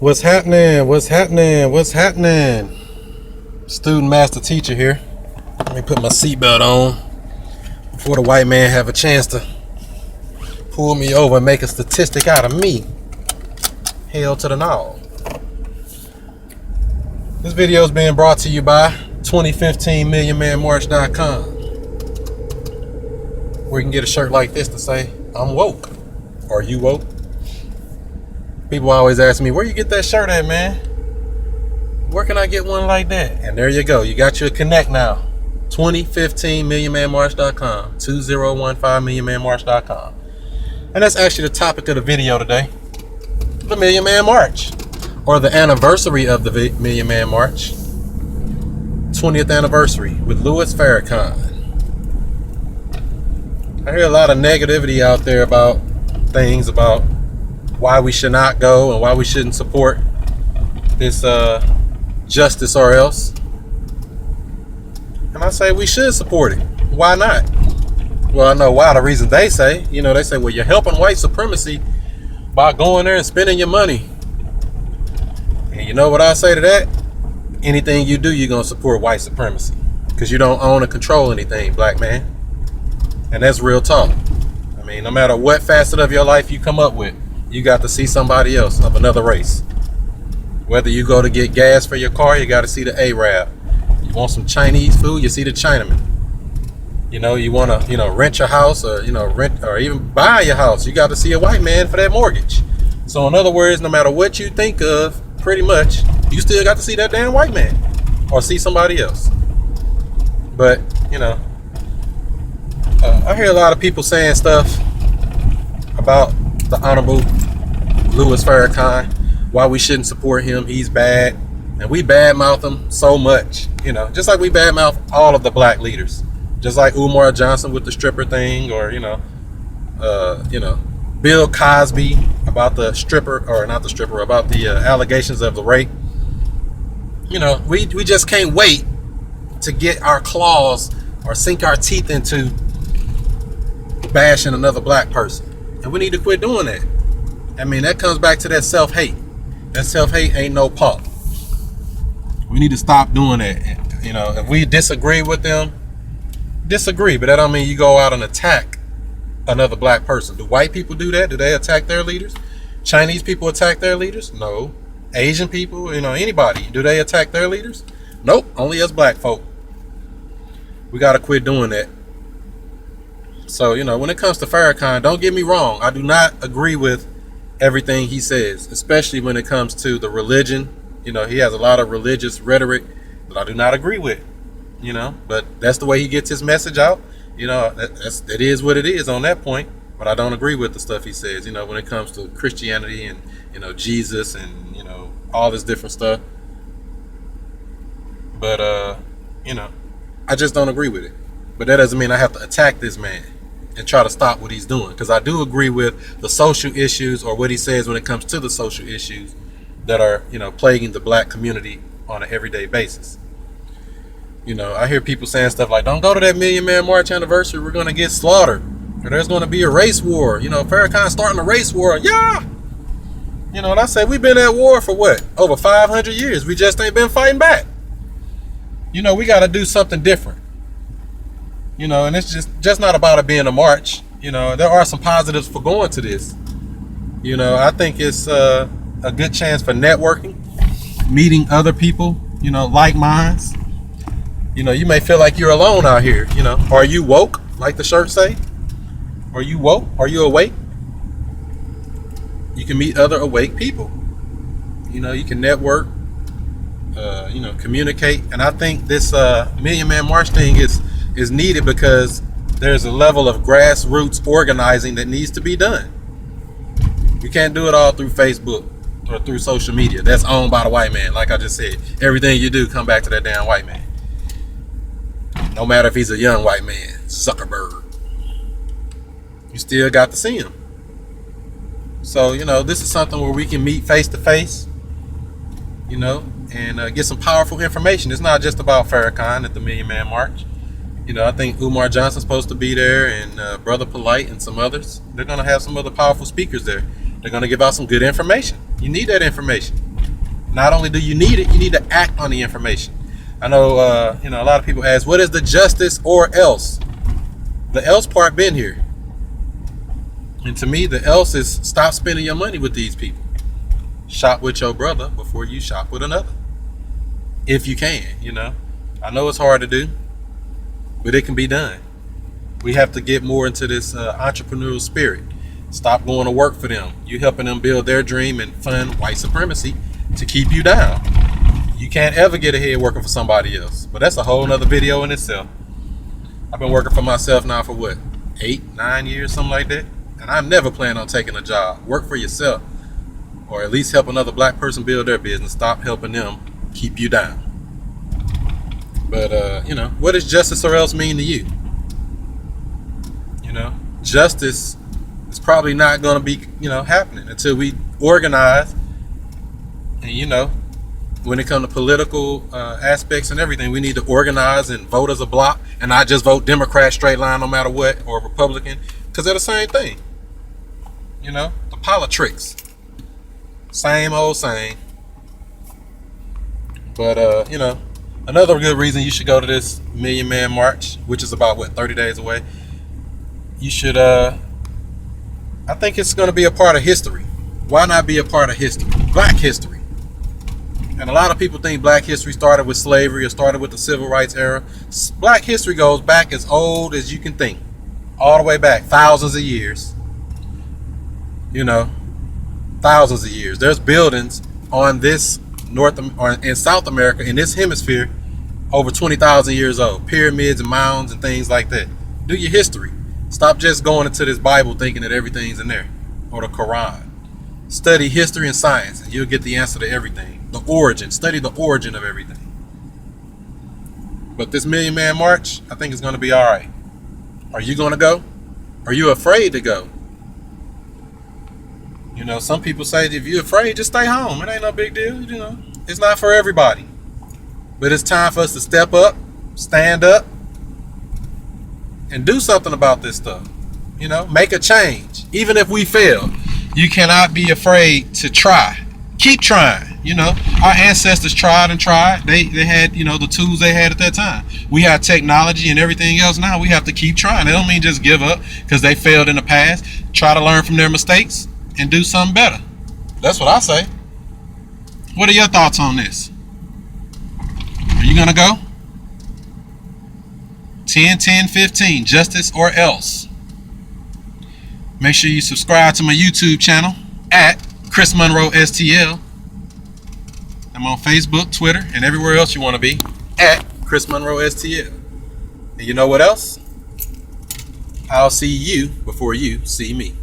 What's happening? What's happening? What's happening? Student master teacher here. Let me put my seatbelt on before the white man have a chance to pull me over and make a statistic out of me. Hell to the no. This video is being brought to you by 2015millionmanmarch.com, where you can get a shirt like this to say, I'm woke. Are you woke? People always ask me, where you get that shirt at, man? Where can I get one like that? And there you go. You got your connect now. 2015millionmanmarch.com. 2015millionmanmarch.com. And that's actually the topic of the video today. The Million Man March. Or the anniversary of the Million Man March. 20th anniversary with Louis Farrakhan. I hear a lot of negativity out there about things about why we should not go and why we shouldn't support this justice or else. And I say we should support it. Why not? Well, I know why. The reason they say, they say, well, you're helping white supremacy by going there and spending your money. And you know what I say to that? Anything you do, you're going to support white supremacy because you don't own or control anything, black man. And that's real talk. I mean, no matter what facet of your life you come up with, you got to see somebody else of another race. Whether you go to get gas for your car, you got to see the Arab. You want some Chinese food, you see the Chinaman. You want to, rent your house or, rent or even buy your house, you got to see a white man for that mortgage. So in other words, no matter what you think of, pretty much, you still got to see that damn white man or see somebody else. But, I hear a lot of people saying stuff about the Honorable Louis Farrakhan, why we shouldn't support him. He's bad, and we badmouth him so much, just like we badmouth all of the black leaders, just like Umar Johnson with the stripper thing, or Bill Cosby about the stripper, or not the stripper, about the allegations of the rape. We just can't wait to get our claws or sink our teeth into bashing another black person. And we need to quit doing that. I mean, that comes back to that self-hate. That self-hate ain't no pump. We need to stop doing that. If we disagree with them, disagree. But that don't mean you go out and attack another black person. Do white people do that? Do they attack their leaders? Chinese people attack their leaders? No. Asian people, anybody. Do they attack their leaders? Nope. Only us black folk. We got to quit doing that. So, when it comes to Farrakhan, don't get me wrong. I do not agree with everything he says, especially when it comes to the religion. He has a lot of religious rhetoric that I do not agree with, but that's the way he gets his message out. That is what it is on that point, but I don't agree with the stuff he says, when it comes to Christianity and, Jesus and, all this different stuff. But, I just don't agree with it. But that doesn't mean I have to attack this man and try to stop what he's doing, because I do agree with the social issues, or what he says when it comes to the social issues that are plaguing the black community on an everyday basis. I hear people saying stuff like, don't go to that Million Man March anniversary, we're going to get slaughtered, or there's going to be a race war. Farrakhan's starting a race war. Yeah. And I say, we've been at war for what, over 500 years. We just ain't been fighting back. We got to do something different. And it's just not about it being a march. There are some positives for going to this. I think it's a good chance for networking, meeting other people, like minds. You may feel like you're alone out here. Are you woke, like the shirt say? Are you woke? Are you awake? You can meet other awake people. You can network, communicate. And I think this Million Man March thing is needed because there's a level of grassroots organizing that needs to be done. You can't do it all through Facebook or through social media. That's owned by the white man. Like I just said, everything you do come back to that damn white man. No matter if he's a young white man, Zuckerberg. You still got to see him. So, this is something where we can meet face to face, and get some powerful information. It's not just about Farrakhan at the Million Man March. I think Umar Johnson's supposed to be there, and Brother Polite and some others. They're going to have some other powerful speakers there. They're going to give out some good information. You need that information. Not only do you need it, you need to act on the information. I know, a lot of people ask, what is the justice or else? The else part been here. And to me, the else is stop spending your money with these people. Shop with your brother before you shop with another. If you can, I know it's hard to do, but it can be done. We have to get more into this entrepreneurial spirit. Stop going to work for them. You helping them build their dream and fund white supremacy to keep you down. You can't ever get ahead working for somebody else. But that's a whole nother video in itself. I've been working for myself now for what, 8, 9 years, something like that. And I never plan on taking a job. Work for yourself, or at least help another black person build their business. Stop helping them keep you down. But what does justice or else mean to you? Justice is probably not going to be happening until we organize. And when it comes to political aspects and everything, we need to organize and vote as a block, and not just vote Democrat straight line no matter what, or Republican, because they're the same thing. The politics, same old same. But another good reason you should go to this Million Man March, which is about 30 days away. You should I think it's going to be a part of history. Why not be a part of history? Black history. And a lot of people think black history started with slavery or started with the civil rights era. Black history goes back as old as you can think. All the way back, thousands of years. Thousands of years. There's buildings on this in South America, in this hemisphere, over 20,000 years old. Pyramids and mounds and things like that. Do your history. Stop just going into this Bible thinking that everything's in there, or the Quran. Study history and science, and you'll get the answer to everything. The origin. Study the origin of everything. But this Million Man March, I think it's going to be all right. Are you going to go? Are you afraid to go? Some people say if you're afraid, just stay home. It ain't no big deal. It's not for everybody. But it's time for us to step up, stand up, and do something about this stuff. Make a change. Even if we fail, you cannot be afraid to try. Keep trying. Our ancestors tried and tried. They had, the tools they had at that time. We have technology and everything else now. We have to keep trying. It don't mean just give up because they failed in the past. Try to learn from their mistakes and do something better. That's what I say. What are your thoughts on this? Are you gonna go? 10-10-15, justice or else. Make sure you subscribe to my YouTube channel at Chris Monroe STL. I'm on Facebook, Twitter, and everywhere else you want to be at Chris Monroe STL. And you know what else? I'll see you before you see me.